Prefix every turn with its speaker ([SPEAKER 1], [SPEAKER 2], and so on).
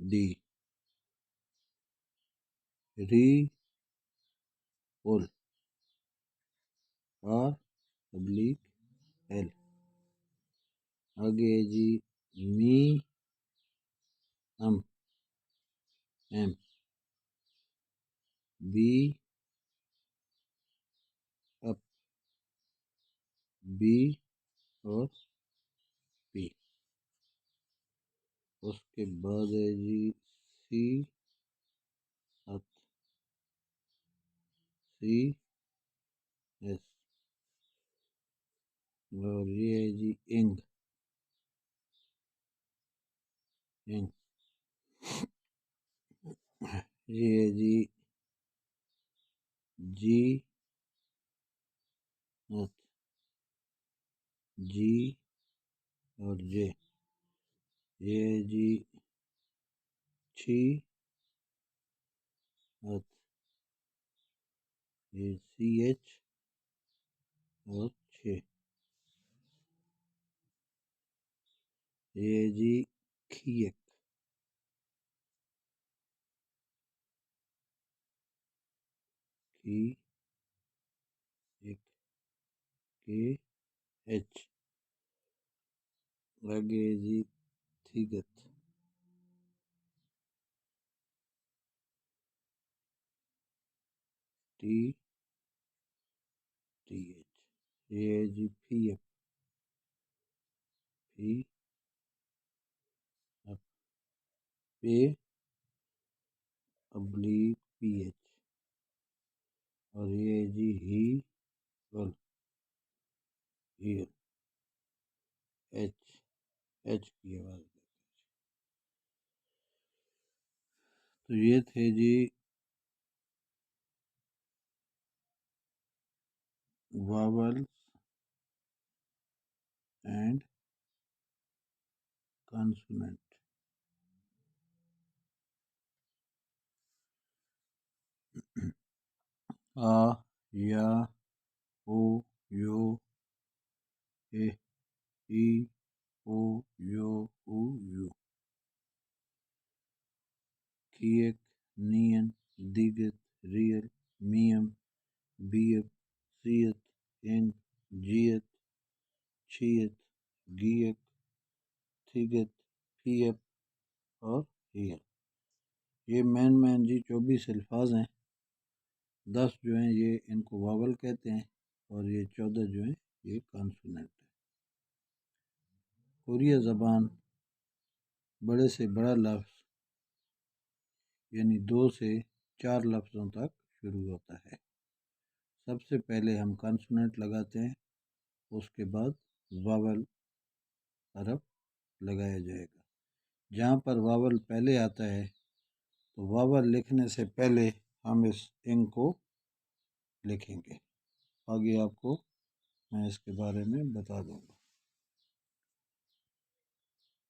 [SPEAKER 1] D. ری پول R oblique L. آگے ہے جی می M be up be اور پی. اس کے بعد ہے جی سی ہت سی ایس. اور یہ ہے جی انگ یہ ہے جی جی ہت جی اور جے. یہ ہے جی چھی ہت یہ سی ایچ اور چھ. یہ ہے جی کھیک کھی ایک کے ایچ. آگے ہے جی تھیگت ٹی ٹی ایچ. یہ ہے جی پی ایف پی ایف پے ابلیک پی ایچ. اور یہ ہے جی ہی اور ہیئر ایچ کی آواز. تو یہ تھے جی واولز اینڈ کانسوننٹ. آ یا O U A E O U O U. کھیک نین دیگت ریل میم بیف سیت انگ جیت چھیت گیک تھیگت پھیپ اور ہیئر. یہ مین جی 24 الفاظ ہیں. 10 جو ہیں یہ ان کو واول کہتے ہیں اور یہ 14 جو ہیں یہ کانسوننٹ ہے. کوریہ زبان بڑے سے بڑا لفظ یعنی 2 سے 4 لفظوں تک شروع ہوتا ہے. سب سے پہلے ہم کانسوننٹ لگاتے ہیں، اس کے بعد واول حرف لگایا جائے گا. جہاں پر واول پہلے آتا ہے تو واول لکھنے سے پہلے ہم اس انگ کو لکھیں گے. آگے آپ کو میں اس کے بارے میں بتا دوں گا.